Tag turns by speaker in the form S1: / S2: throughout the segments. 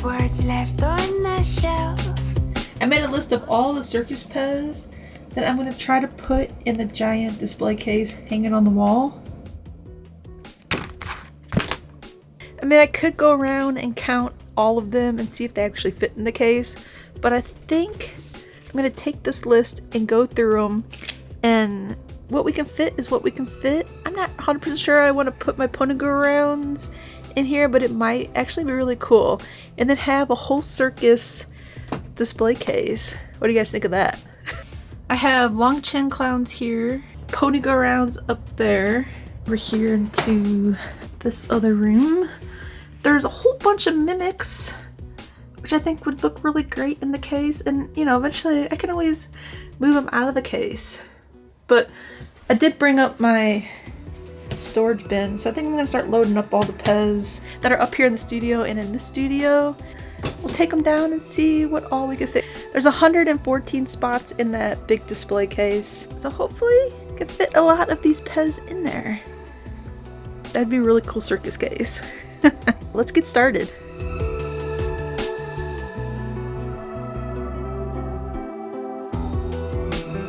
S1: what's left on the shelf.
S2: I made a list of all the Circus PEZ that I'm going to try to put in the giant display case hanging on the wall. I mean, I could go around and count all of them and see if they actually fit in the case, but I think I'm going to take this list and go through them, and what we can fit is what we can fit. I'm not 100% sure I want to put my pony go rounds in here, but it might actually be really cool. And then have a whole circus display case. What do you guys think of that? I have long chin clowns here, pony go rounds up there. We're here into this other room. There's a whole bunch of mimics, which I think would look really great in the case, and you know, eventually I can always move them out of the case. But I did bring up my storage bin, so I think I'm gonna start loading up all the PEZ that are up here in the studio and in this studio. We'll take them down and see what all we can fit. There's 114 spots in that big display case, so hopefully I can fit a lot of these PEZ in there. That'd be a really cool circus case. Let's get started.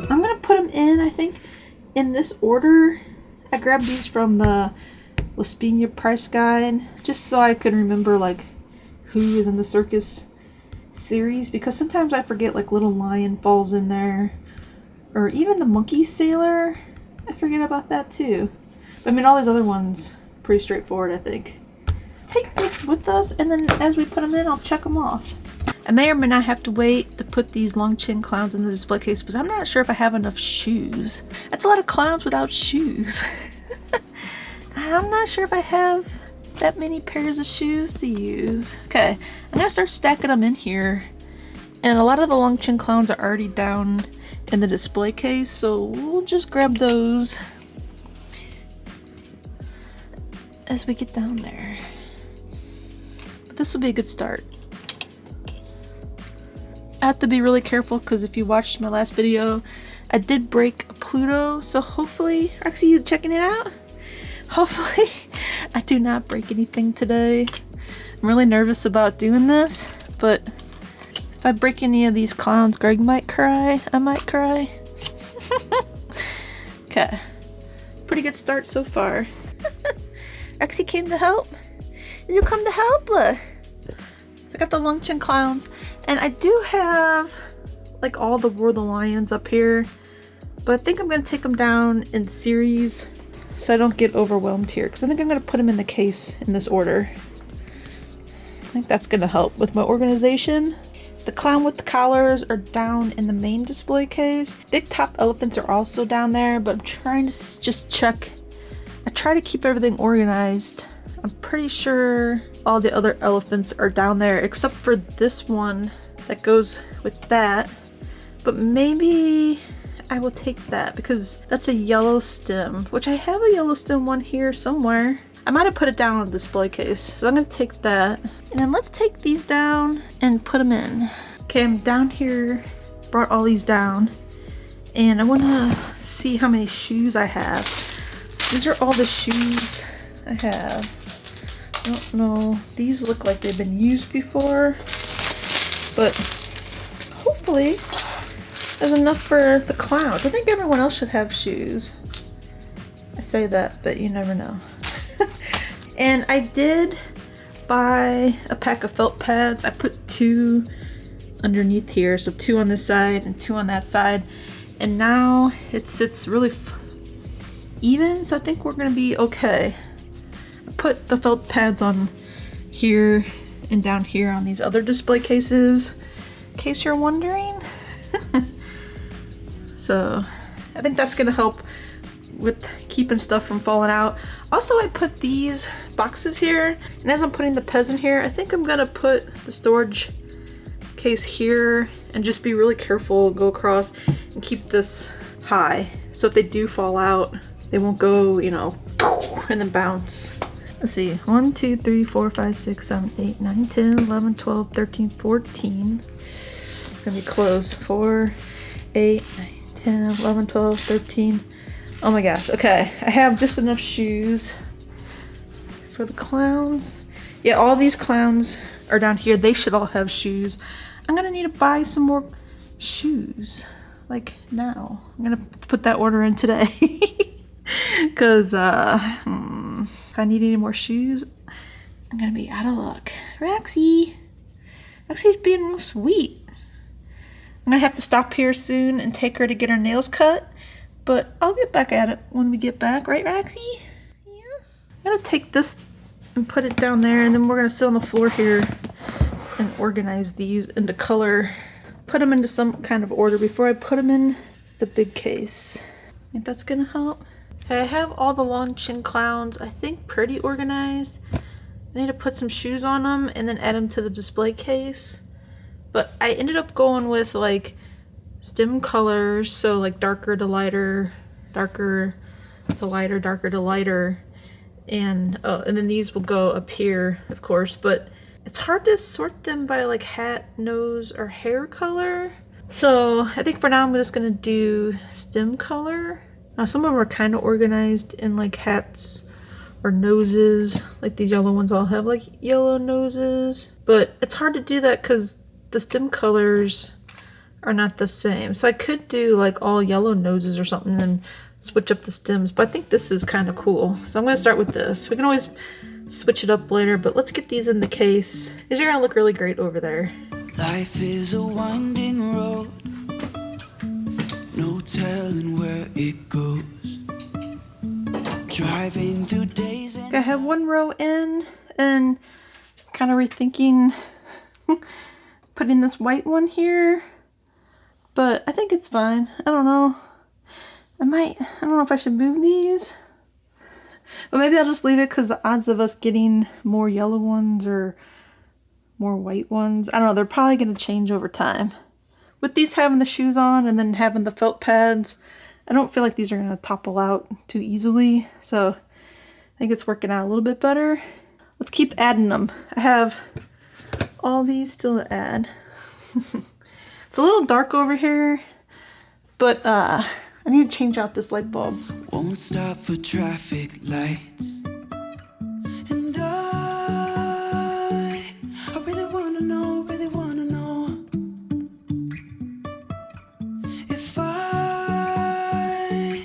S2: I'm gonna put them in, I think, in this order. I grabbed these from the Wispinia price guide just so I could remember like who is in the circus series, because sometimes I forget like little Lion falls in there, or even the Monkey Sailor. I forget about that too. But I mean, all these other ones pretty straightforward, I think. Take this with us, and then as we put them in, I'll check them off. I may or may not have to wait to put these long chin clowns in the display case because I'm not sure if I have enough shoes. That's a lot of clowns without shoes. I'm not sure if I have that many pairs of shoes to use. Okay, I'm gonna start stacking them in here. And a lot of the long chin clowns are already down in the display case, so we'll just grab those as we get down there. But this will be a good start. I have to be really careful because if you watched my last video, I did break a Pluto, so hopefully, Roxy, you checking it out? Hopefully I do not break anything today. I'm really nervous about doing this, but if I break any of these clowns, Greg might cry. I might cry. Okay, pretty good start so far. Roxy came to help. You come to help? So I got the long chin clowns, and I do have like all the War of the Lions up here, but I think I'm going to take them down in series so I don't get overwhelmed here, because I think I'm going to put them in the case in this order. I think that's going to help with my organization. The clown with the collars are down in the main display case. Big top elephants are also down there, but I'm trying to just check. I try to keep everything organized. I'm pretty sure all the other elephants are down there except for this one that goes with that. But maybe I will take that because that's a yellow stem, which I have a yellow stem one here somewhere. I might have put it down on the display case, so I'm gonna take that. And then let's take these down and put them in. Okay, I'm down here, brought all these down, and I wanna see how many shoes I have. These are all the shoes I have. I don't know, these look like they've been used before, but hopefully there's enough for the clowns. I think everyone else should have shoes. I say that, but you never know. And I did buy a pack of felt pads. I put 2 underneath here, so 2 on this side and 2 on that side, and now it sits really even, so I think we're gonna be okay. Put the felt pads on here and down here on these other display cases, in case you're wondering. So I think that's gonna help with keeping stuff from falling out. Also, I put these boxes here, and as I'm putting the PEZ in here, I think I'm gonna put the storage case here and just be really careful, go across and keep this high, so if they do fall out, they won't go, you know, and then bounce. Let's see, 1, 2, 3, 4, 5, 6, 7, 8, 9, 10, 11, 12, 13, 14. It's gonna be close. 4, 8, 9, 10, 11, 12, 13. Oh my gosh, okay. I have just enough shoes for the clowns. Yeah, all these clowns are down here. They should all have shoes. I'm gonna need to buy some more shoes. Like now. I'm gonna put that order in today. Cause if I need any more shoes, I'm gonna be out of luck. Rexy! Rexy's being real sweet. I'm gonna have to stop here soon and take her to get her nails cut. But I'll get back at it when we get back, right, Rexy? Yeah. I'm gonna take this and put it down there, and then we're gonna sit on the floor here and organize these into color. Put them into some kind of order before I put them in the big case. Think that's gonna help? Okay, I have all the long chin clowns, I think, pretty organized. I need to put some shoes on them and then add them to the display case. But I ended up going with like stem colors, so like darker to lighter, darker to lighter, darker to lighter. And then these will go up here, of course, but it's hard to sort them by like hat, nose, or hair color. So I think for now I'm just gonna do stem color. Now some of them are kind of organized in like hats or noses, like these yellow ones all have like yellow noses. But it's hard to do that because the stem colors are not the same. So I could do like all yellow noses or something and then switch up the stems, but I think this is kind of cool. So I'm gonna start with this. We can always switch it up later, but let's get these in the case. These are gonna look really great over there.
S3: Life is a winding road, no telling where it goes. Driving through days and
S2: I have one row in and kind of rethinking putting this white one here, but I think it's fine. I don't know. I don't know if I should move these, but maybe I'll just leave it because the odds of us getting more yellow ones or more white ones, I don't know, they're probably going to change over time. With these having the shoes on and then having the felt pads, I don't feel like these are going to topple out too easily, so I think it's working out a little bit better. Let's keep adding them. I have all these still to add. It's a little dark over here, but I need to change out this light bulb.
S3: won't stop for traffic lights. And I really wanna know if I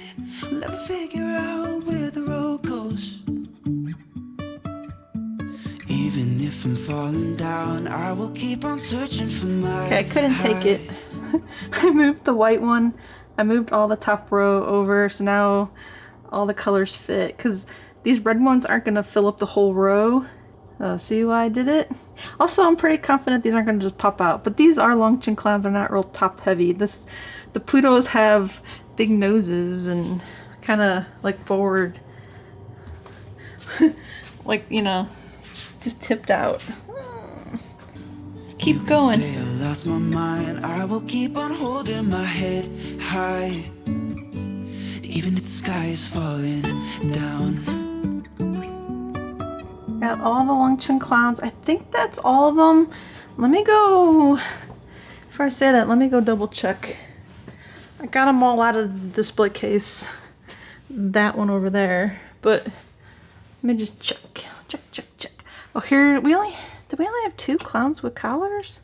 S3: will ever figure out where the road goes. Even if I'm falling down, I will keep on searching for my
S2: Okay, I couldn't take it. I moved the white one. I moved all the top row over, so now all the colors fit. Because these red ones aren't going to fill up the whole row. See why I did it? Also, I'm pretty confident these aren't going to just pop out. But these are long chin clowns, are not real top heavy. The Plutos have big noses and kind of like forward. Like, you know, just tipped out. Let's keep going.
S3: Say I lost my mind, I will keep on holding my head high, even if the sky is falling down.
S2: Got all the long chin clowns. I think that's all of them. Let me go, before I say that, let me go double check. I got them all out of the display case. That one over there. But let me just check. Oh, here, did we only have 2 clowns with collars?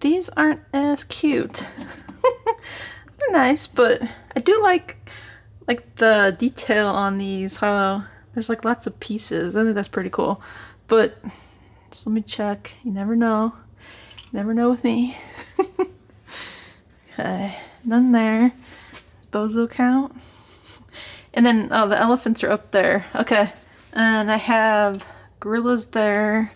S2: These aren't as cute. They're nice, but I do like the detail on these, how there's like lots of pieces. I think that's pretty cool. But just let me check. You never know. You never know with me. Okay, none there. Bozo count. And then, oh, the elephants are up there. Okay, and I have gorillas there.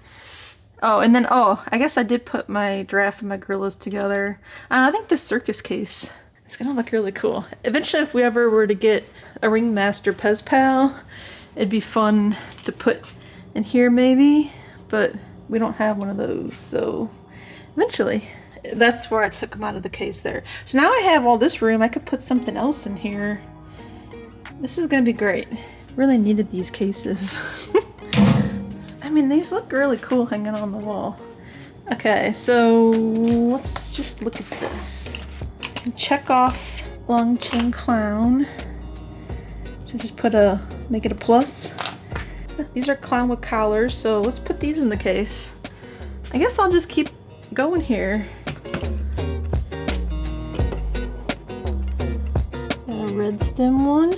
S2: Oh, and then, I guess I did put my giraffe and my gorillas together. I think the circus case, it's gonna look really cool. Eventually, if we ever were to get a Ringmaster PEZ Pal, it'd be fun to put in here maybe, but we don't have one of those, so eventually. That's where I took them out of the case there. So now I have all this room. I could put something else in here. This is gonna be great. Really needed these cases. I mean, these look really cool hanging on the wall. Okay, so let's just look at this. I can check off long chin clown. So just make it a plus. These are clown with collars, so let's put these in the case. I guess I'll just keep going here. Got a red stem one.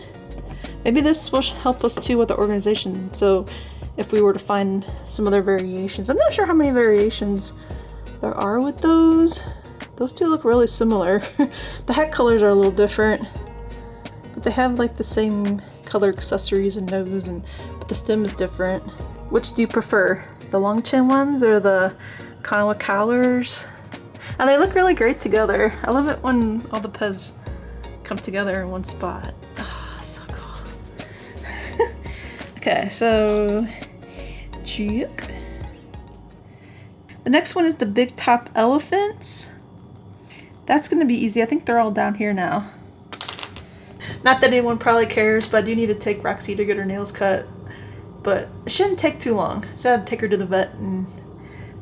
S2: Maybe this will help us too with the organization. So if we were to find some other variations. I'm not sure how many variations there are with those. Those two look really similar. The hat colors are a little different, but they have like the same color accessories and nose, but the stem is different. Which do you prefer? The long chin ones or the clown with collars? And they look really great together. I love it when all the PEZ come together in one spot. Oh, so cool. Okay, so check. The next one is the big top elephants. That's gonna be easy. I think they're all down here now. Not that anyone probably cares, but I do need to take Roxy to get her nails cut. But it shouldn't take too long. So I had to take her to the vet and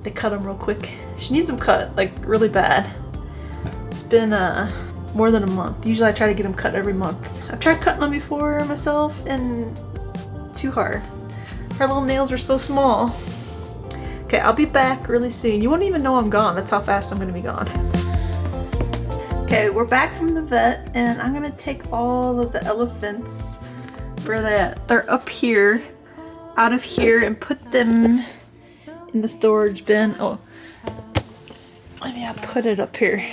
S2: they cut them real quick. She needs them cut, like really bad. It's been more than a month. Usually I try to get them cut every month. I've tried cutting them before myself and too hard. Her little nails are so small. Okay, I'll be back really soon. You won't even know I'm gone. That's how fast I'm gonna be gone. Okay, we're back from the vet and I'm gonna take all of the elephants where they're up here, out of here, and put them in the storage bin. Oh, maybe I'll put it up here.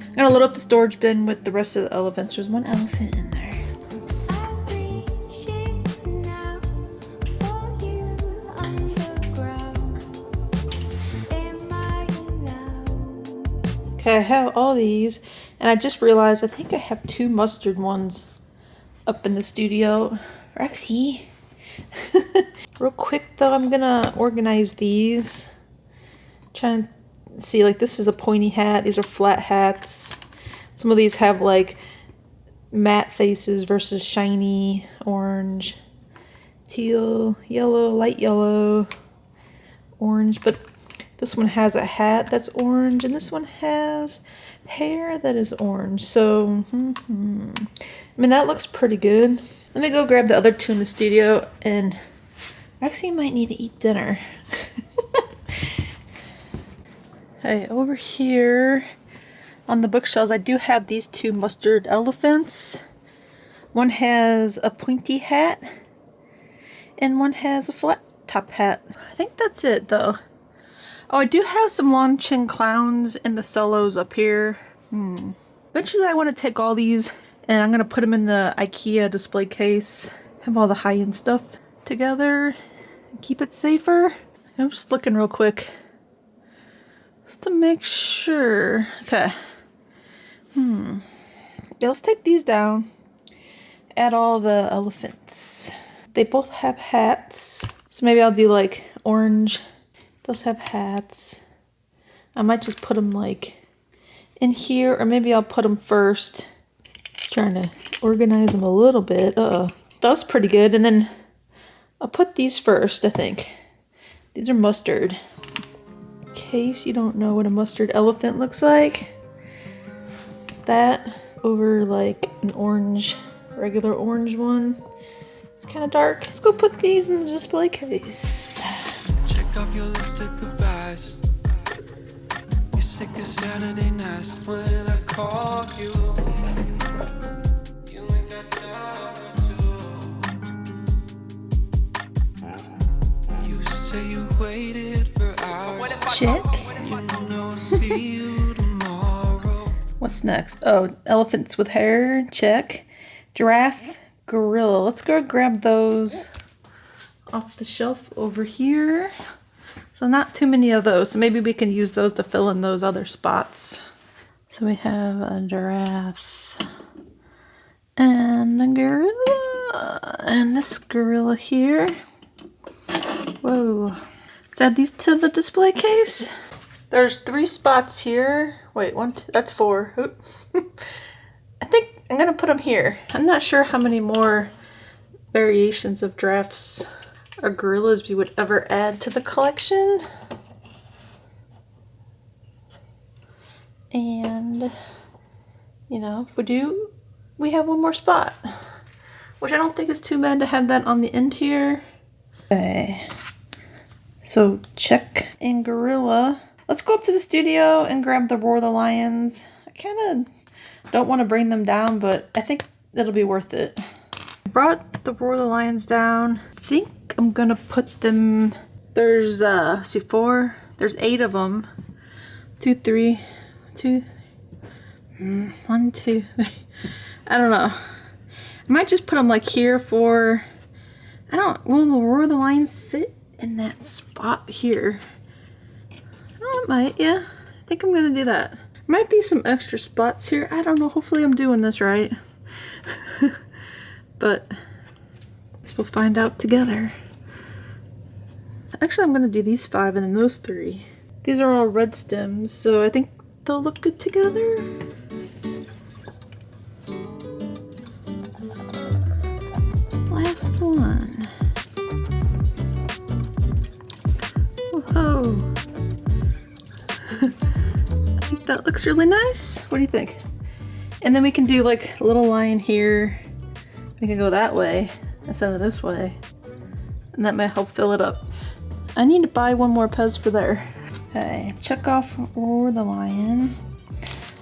S2: I'm gonna load up the storage bin with the rest of the elephants. There's one elephant in there. Okay, I have all these, and I just realized I think I have 2 mustard ones up in the studio. Roxy. Real quick though, I'm gonna organize these. Trying to see, like this is a pointy hat, these are flat hats. Some of these have like matte faces versus shiny, orange, teal, yellow, light yellow, orange, but this one has a hat that's orange, and this one has hair that is orange. So, I mean, that looks pretty good. Let me go grab the other 2 in the studio, and Roxy might need to eat dinner. Hey, over here on the bookshelves, I do have these 2 mustard elephants. One has a pointy hat, and one has a flat top hat. I think that's it, though. Oh, I do have some long chin clowns in the cellos up here. Eventually I want to take all these and I'm going to put them in the IKEA display case. Have all the high-end stuff together and keep it safer. I'm just looking real quick just to make sure. Okay. Yeah, let's take these down. Add all the elephants. They both have hats. So maybe I'll do like orange. Those have hats. I might just put them like in here, or maybe I'll put them first. Just trying to organize them a little bit. That's pretty good. And then I'll put these first, I think. These are mustard. In case you don't know what a mustard elephant looks like. That over like an orange, regular orange one. It's kind of dark. Let's go put these in the display case.
S3: Off your list of goodbyes. You're sick of Saturday nights when I call you. You ain't got time to. You say you waited for hours.
S2: Check.
S3: You know, see you tomorrow.
S2: What's next? Oh, elephants with hair. Check. Giraffe Gorilla. Let's go grab those off the shelf over here. So not too many of those, so maybe we can use those to fill in those other spots. So we have a giraffe and a gorilla and this gorilla here. Whoa. Let's add these to the display case. There's 3 spots here. Wait, 1, 2, that's 4. Oops. I think I'm gonna put them here. I'm not sure how many more variations of giraffes or gorillas we would ever add to the collection. And, you know, if we do, we have 1 more spot, which I don't think is too bad to have that on the end here. Okay. So Check and Gorilla. Let's go up to the studio and grab the Roar the Lions. I kind of don't want to bring them down, but I think it'll be worth it. I brought the Roar the Lions down. I think I'm gonna put them. There's see 4. There's 8 of them. 1, 2, 3. I don't know. I might just put them like here for. Will the Roar the Lion fit in that spot here? Oh, it might, yeah. I think I'm gonna do that. Might be some extra spots here. I don't know. Hopefully I'm doing this right. But we'll find out together. Actually, I'm gonna do these 5 and then those 3. These are all red stems, so I think they'll look good together. Last one. Whoa. I think that looks really nice. What do you think? And then we can do like a little lion here. We can go that way instead of this way. And that might help fill it up. I need to buy one more PEZ for there. Okay, check off Roar the Lion.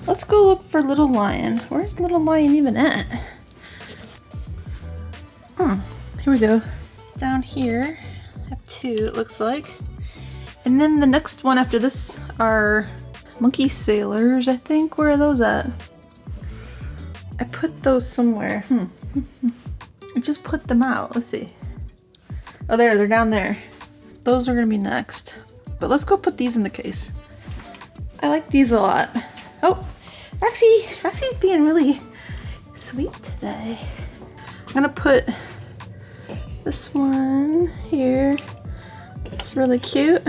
S2: Let's go look for Little Lion. Where's Little Lion even at? Here we go. Down here, I have 2, it looks like. And then the next one after this are Monkey Sailors, I think. Where are those at? I put those somewhere. I just put them out. Let's see. Oh, there, they're down there. Those are gonna be next. But let's go put these in the case. I like these a lot. Oh, Rexy's being really sweet today. I'm gonna put this one here. It's really cute.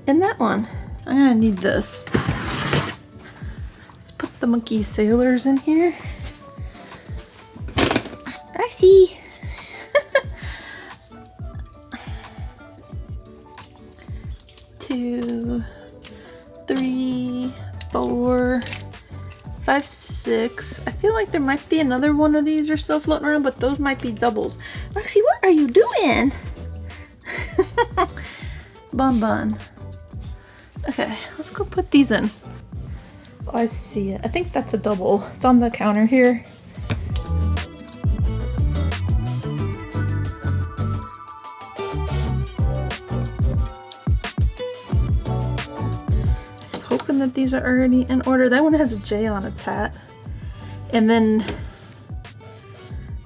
S2: And that one. I'm gonna need this. Let's put the Monkey Sailors in here. Rexy! 2, 3, 4, 5, 6. I feel like there might be another one of these or so floating around, but those might be doubles. Roxy, what are you doing? Bun. Okay, let's go put these in. Oh, I see it. I think that's a double. It's on the counter here. Hoping that these are already in order. That one has a J on its hat. And then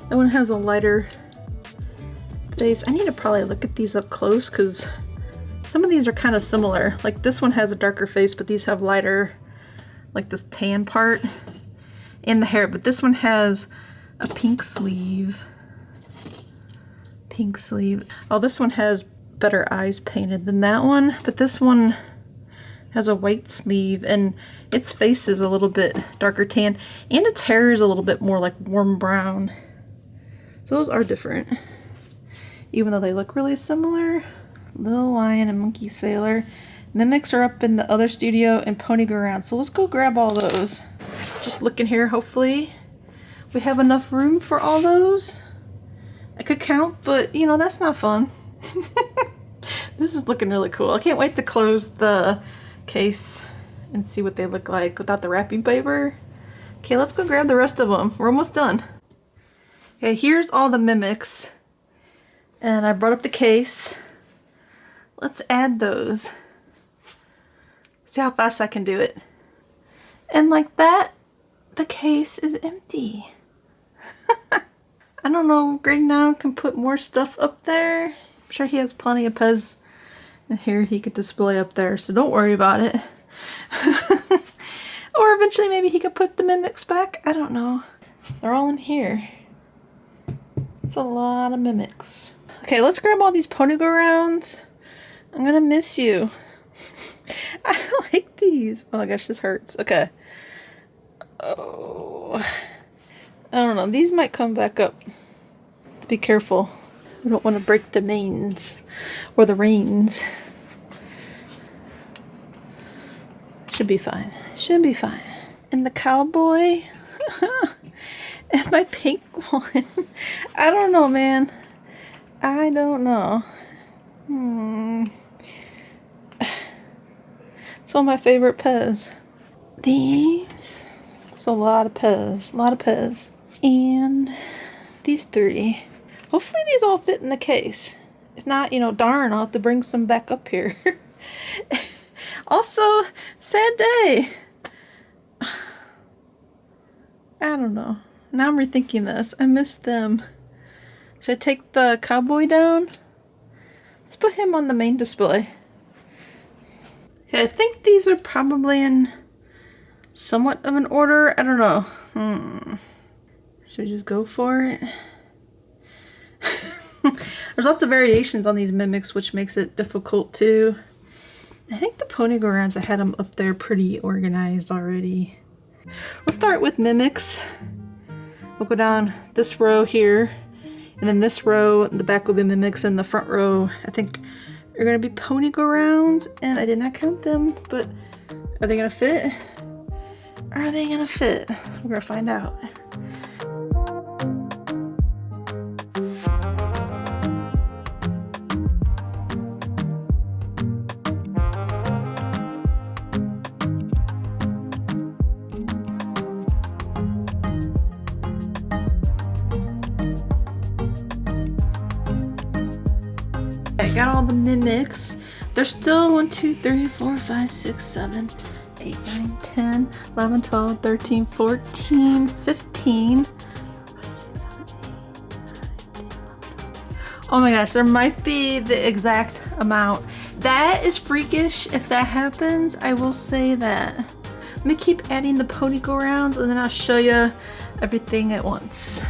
S2: that one has a lighter face. I need to probably look at these up close because some of these are kind of similar. Like this one has a darker face, but these have lighter, like this tan part and the hair. But this one has a pink sleeve. Oh, this one has better eyes painted than that one, but this one has a white sleeve and its face is a little bit darker tan and its hair is a little bit more like warm brown. So those are different, even though they look really similar. Little Lion and Monkey Sailor. Mimics are up in the other studio and Pony Go Round. So let's go grab all those. Just looking here, hopefully we have enough room for all those. I could count, but you know, that's not fun. This is looking really cool. I can't wait to close the case and see what they look like without the wrapping paper. Okay, let's go grab the rest of them. We're almost done. Okay, here's all the mimics. And I brought up the case. Let's add those. See how fast I can do it. And like that, the case is empty. I don't know, Greg now can put more stuff up there. I'm sure he has plenty of PEZ in here he could display up there, so don't worry about it. Or eventually maybe he could put the mimics back. I don't know. They're all in here. It's a lot of mimics. Okay, let's grab all these Pony Go Rounds. I'm gonna miss you. I like these. Oh my gosh, this hurts. Okay. Oh. I don't know. These might come back up. Be careful. I don't want to break the mains or the reins. Should be fine. Should be fine. And the cowboy. And my pink one. I don't know, man. I don't know. It's one of my favorite PEZ. These. It's a lot of PEZ. A lot of PEZ. And these three. Hopefully these all fit in the case. If not, you know, darn, I'll have to bring some back up here. Also, sad day. I don't know. Now I'm rethinking this. I miss them. Should I take the cowboy down? Let's put him on the main display. Okay, I think these are probably in somewhat of an order. I don't know. Should we just go for it? There's lots of variations on these mimics, which makes it difficult too. I think the pony go-rounds, I had them up there pretty organized already. Let's start with mimics. We'll go down this row here, and then this row, the back will be mimics, and the front row, I think, are going to be pony go-rounds, and I did not count them, but are they going to fit? Are they going to fit? We're going to find out. I got all the mimics. There's still 1, 2, 3, 4, 5, 6, 7, 8, 9, 10, 11, 12, 13, 14, 15. Oh my gosh, there might be the exact amount. That is freakish if that happens, I will say that. Let me keep adding the pony go-rounds and then I'll show you everything at once.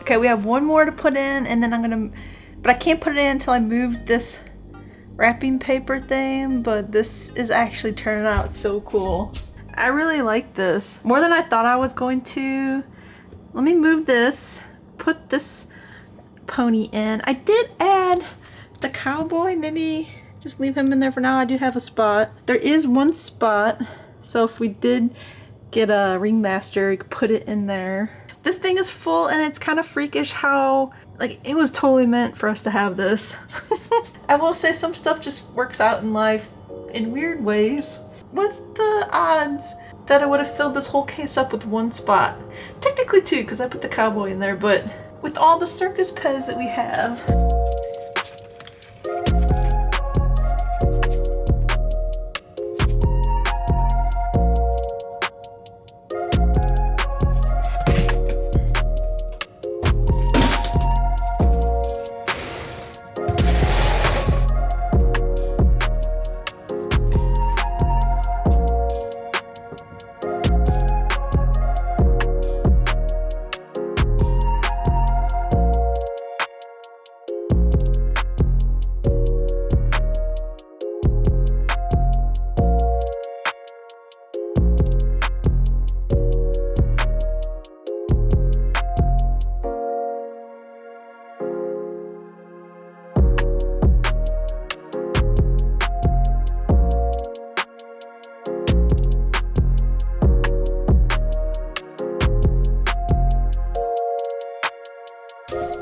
S2: Okay, we have one more to put in, and then but I can't put it in until I move this wrapping paper thing, but this is actually turning out so cool. I really like this, more than I thought I was going to. Let me move this, put this pony in. I did add the cowboy, maybe just leave him in there for now. I do have a spot. There is one spot, so if we did get a ringmaster, you could put it in there. This thing is full, and it's kind of freakish how, like, it was totally meant for us to have this. I will say some stuff just works out in life in weird ways. What's the odds that I would have filled this whole case up with one spot? Technically two, because I put the cowboy in there, but with all the Circus PEZ that we have.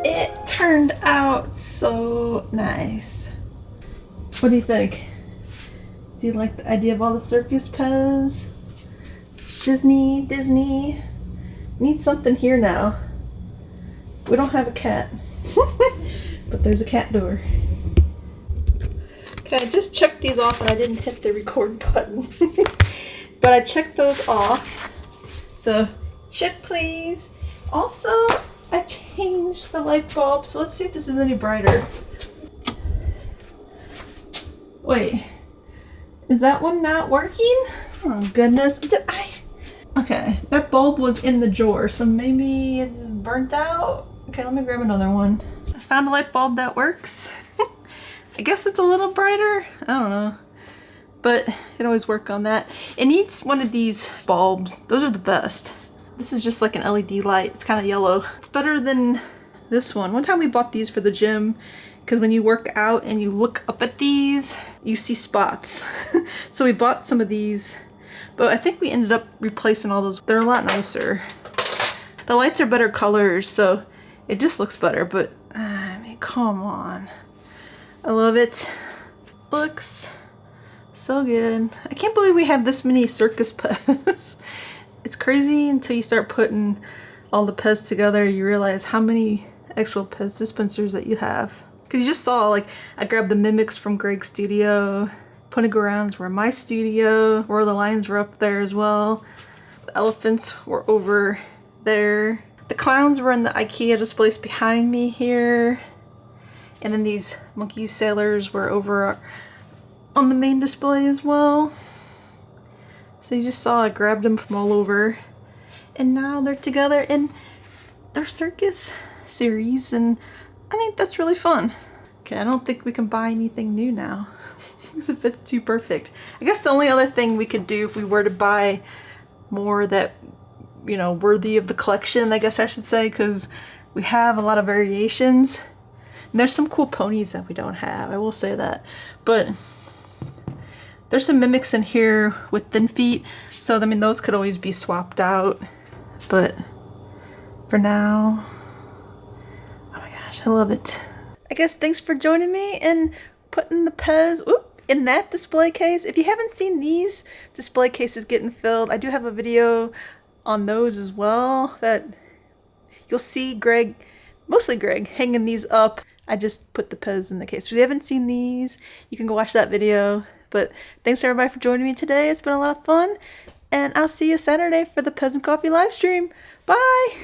S2: It turned out so nice. What do you think? Do you like the idea of all the Circus PEZ? Disney. Need something here now. We don't have a cat. But there's a cat door. Okay, I just checked these off and I didn't hit the record button. But I checked those off. So, check please. Also, I changed the light bulb, so let's see if this is any brighter. Wait, is that one not working? Oh goodness, okay, that bulb was in the drawer, so maybe it's burnt out. Okay, let me grab another one. I found a light bulb that works. I guess it's a little brighter, I don't know. But it always work on that. It needs one of these bulbs, those are the best. This is just like an LED light. It's kind of yellow. It's better than this one. One time we bought these for the gym because when you work out and you look up at these, you see spots. So we bought some of these, but I think we ended up replacing all those. They're a lot nicer. The lights are better colors, so it just looks better, but I mean, come on. I love it. Looks so good. I can't believe we have this many Circus PEZ. It's crazy until you start putting all the PEZ together, you realize how many actual PEZ dispensers that you have. Because you just saw, like, I grabbed the mimics from Greg's studio. Putting arounds were my studio, where the lions were up there as well. The elephants were over there. The clowns were in the IKEA displays behind me here. And then these monkey sailors were over on the main display as well. So you just saw I grabbed them from all over. And now they're together in their circus series, and I think that's really fun. Okay, I don't think we can buy anything new now. It fits too perfect. I guess the only other thing we could do if we were to buy more that, you know, worthy of the collection, I guess I should say, because we have a lot of variations. And there's some cool ponies that we don't have, I will say that. But there's some mimics in here with thin feet, so I mean those could always be swapped out. But for now, oh my gosh, I love it. I guess thanks for joining me and putting the PEZ in that display case. If you haven't seen these display cases getting filled, I do have a video on those as well that you'll see Greg, mostly Greg, hanging these up. I just put the PEZ in the case. If you haven't seen these, you can go watch that video. But thanks everybody for joining me today. It's been a lot of fun. And I'll see you Saturday for the PEZ and Coffee live stream. Bye!